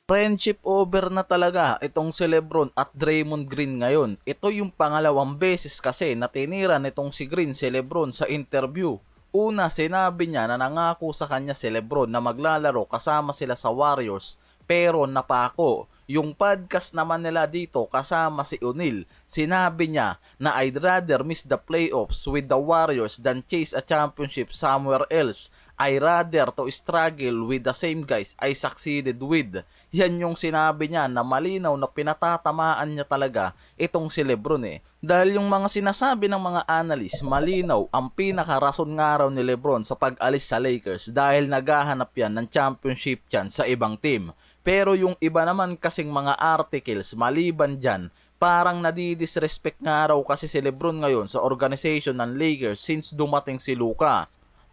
Friendship over na talaga itong si Lebron at Draymond Green ngayon. Ito yung pangalawang beses kasi na tinira nitong si Green si Lebron sa interview. Una, sinabi niya na nangako sa kanya si Lebron na maglalaro kasama sila sa Warriors pero napako. Yung podcast naman nila dito kasama si O'Neal, sinabi niya na I'd rather miss the playoffs with the Warriors than chase a championship somewhere else. I rather to struggle with the same guys I succeeded with. Yan yung sinabi niya na malinaw na pinatatamaan niya talaga itong si Lebron eh. Dahil yung mga sinasabi ng mga analyst, malinaw ang pinakarason nga raw ni Lebron sa pag-alis sa Lakers dahil naghahanap yan ng championship chance sa ibang team. Pero yung iba naman kasing mga articles maliban dyan, parang nadidisrespect nga raw kasi si Lebron ngayon sa organization ng Lakers since dumating si Luka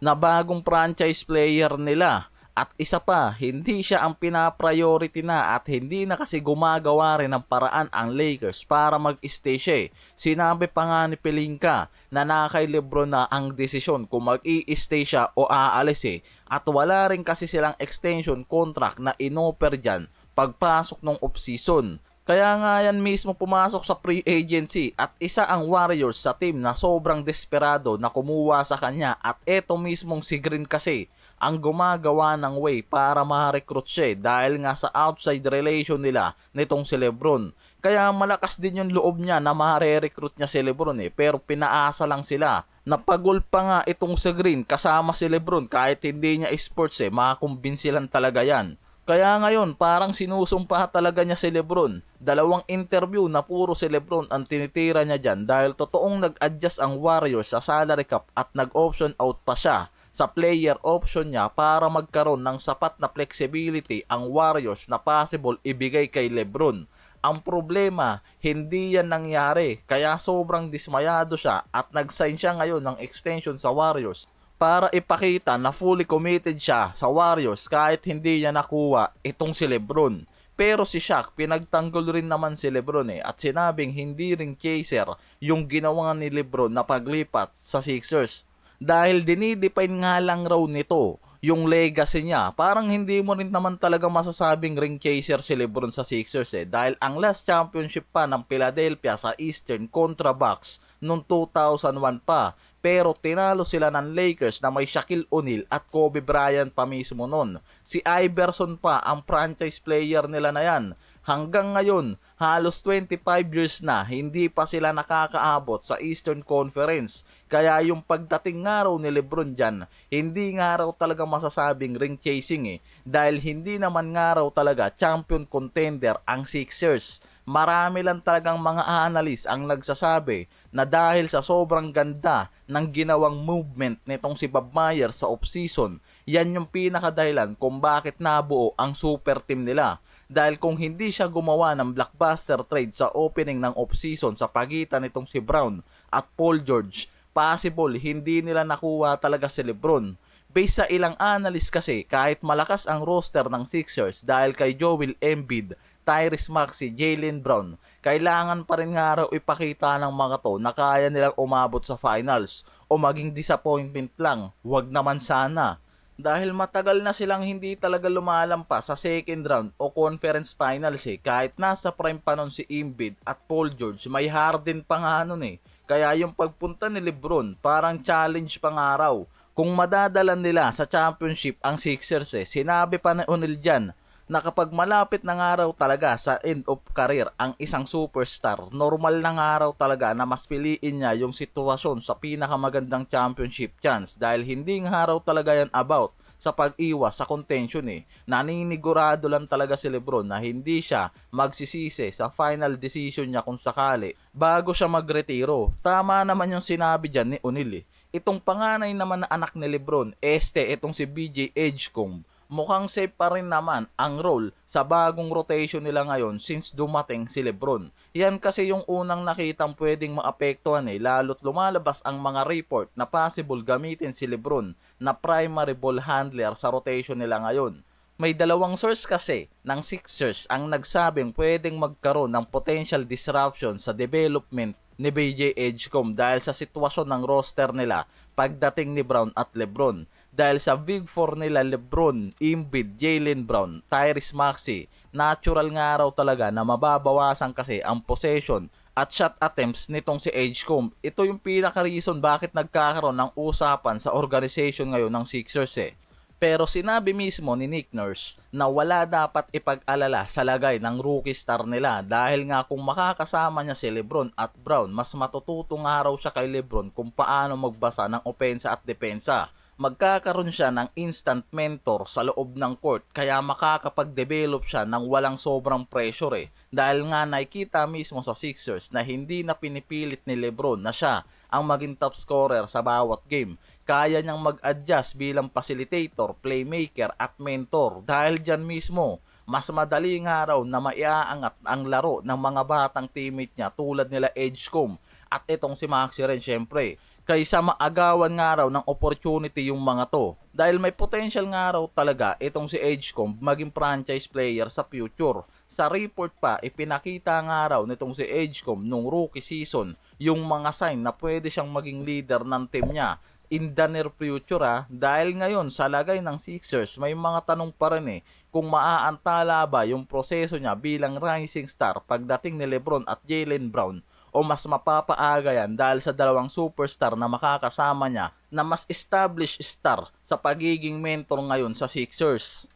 na bagong franchise player nila. At isa pa, hindi siya ang pinapriority na at hindi na kasi gumagawa rin ng paraan ang Lakers para mag-stay siya. Sinabi pa nga ni Pelinka na kay Lebron na ang desisyon kung mag-i-stay siya o aalis eh. At wala rin kasi silang extension contract na inoffer dyan pagpasok ng off-season. Kaya nga yan mismo pumasok sa free agency at isa ang Warriors sa team na sobrang desperado na kumuha sa kanya at eto mismong si Green kasi ang gumagawa ng way para ma-recruit siya dahil nga sa outside relation nila nitong si Lebron. Kaya malakas din yung loob niya na ma-recruit niya si Lebron pero pinaasa lang sila. Napagol pa nga itong si Green kasama si Lebron kahit hindi niya sports makakumbinsi lang talaga yan. Kaya ngayon, parang sinusumpa talaga niya si Lebron. Dalawang interview na puro si Lebron ang tinitira niya dyan dahil totoong nag-adjust ang Warriors sa salary cap at nag-option out pa siya sa player option niya para magkaroon ng sapat na flexibility ang Warriors na possible ibigay kay Lebron. Ang problema, hindi yan nangyari kaya sobrang dismayado siya at nag-sign siya ngayon ng extension sa Warriors para ipakita na fully committed siya sa Warriors kahit hindi niya nakuha itong si Lebron. Pero si Shaq, pinagtanggol rin naman si Lebron at sinabing hindi ring chaser yung ginawa ni Lebron na paglipat sa Sixers. Dahil dinidefine nga lang raw nito yung legacy niya. Parang hindi mo rin naman talaga masasabing ring chaser si Lebron sa Sixers dahil ang last championship pa ng Philadelphia sa Eastern kontra Bucks noong 2001 pa. Pero tinalo sila ng Lakers na may Shaquille O'Neal at Kobe Bryant pa mismo nun. Si Iverson pa ang franchise player nila na yan. Hanggang ngayon, halos 25 years na, hindi pa sila nakakaabot sa Eastern Conference. Kaya yung pagdating nga raw ni Lebron dyan, hindi nga raw talaga masasabing ring chasing dahil hindi naman nga raw talaga champion contender ang Sixers. Marami lang talagang mga analyst ang nagsasabi na dahil sa sobrang ganda ng ginawang movement nitong si Bob Myers sa offseason, yan yung pinakadahilan kung bakit nabuo ang super team nila. Dahil kung hindi siya gumawa ng blockbuster trade sa opening ng offseason sa pagitan nitong si Brown at Paul George, possible hindi nila nakuha talaga si Lebron. Based sa ilang analyst kasi, kahit malakas ang roster ng Sixers dahil kay Joel Embiid, Tyrese Maxey, Jaylen Brown, kailangan pa rin nga raw ipakita ng mga to na kaya nilang umabot sa finals o maging disappointment lang, wag naman sana. Dahil matagal na silang hindi talaga lumalampas sa second round o conference finals kahit nasa prime pa nun si Embiid at Paul George, may Harden pa nga nun Kaya yung pagpunta ni Lebron, parang challenge pa nga raw. Kung madadala nila sa championship ang Sixers sinabi pa na O'Neal dyan na kapag malapit na nga raw talaga sa end of career ang isang superstar, normal na nga raw talaga na mas piliin niya yung sitwasyon sa pinakamagandang championship chance dahil hindi nga raw talaga yan about sa pag-iwas sa contention Naninigurado lang talaga si Lebron na hindi siya magsisisi sa final decision niya kung sakali bago siya magretiro. Tama naman yung sinabi dyan ni O'Neal Itong panganay naman na anak ni Lebron, itong si BJ Edgecombe, mukhang safe pa rin naman ang role sa bagong rotation nila ngayon since dumating si Lebron. Yan kasi yung unang nakitang pwedeng maapektuhan lalo't lumalabas ang mga report na possible gamitin si Lebron na primary ball handler sa rotation nila ngayon. May dalawang source kasi ng Sixers ang nagsabing pwedeng magkaroon ng potential disruption sa development ni BJ Edgecombe dahil sa sitwasyon ng roster nila pagdating ni Brown at Lebron. Dahil sa Big Four nila LeBron, Embiid, Jaylen Brown, Tyrese Maxey, natural nga raw talaga na mababawasan kasi ang possession at shot attempts nitong si Edgecomb. Ito yung pinaka-reason bakit nagkakaroon ng usapan sa organization ngayon ng Sixers Pero sinabi mismo ni Nick Nurse na wala dapat ipag-alala sa lagay ng rookie star nila dahil nga kung makakasama niya si LeBron at Brown, mas matututo nga raw siya kay LeBron kung paano magbasa ng opensa at depensa. Magkakaroon siya ng instant mentor sa loob ng court kaya makakapag-develop siya ng walang sobrang pressure Dahil nga nakikita mismo sa Sixers na hindi na pinipilit ni LeBron na siya ang maging top scorer sa bawat game. Kaya niyang mag-adjust bilang facilitator, playmaker at mentor dahil dyan mismo mas madali nga raw na maiaangat ang laro ng mga batang teammate niya tulad nila Edgecomb at itong si Maxey rin syempre kaysa maagawan nga raw ng opportunity yung mga to. Dahil may potential nga raw talaga itong si Edgecomb maging franchise player sa future. Sa report pa, ipinakita nga raw nitong si Edgecomb nung rookie season yung mga sign na pwede siyang maging leader ng team niya in the near future dahil ngayon sa lagay ng Sixers may mga tanong pa rin kung maaantala ba yung proseso niya bilang rising star pagdating ni LeBron at Jaylen Brown o mas mapapaaga yan dahil sa dalawang superstar na makakasama niya na mas established star sa pagiging mentor ngayon sa Sixers.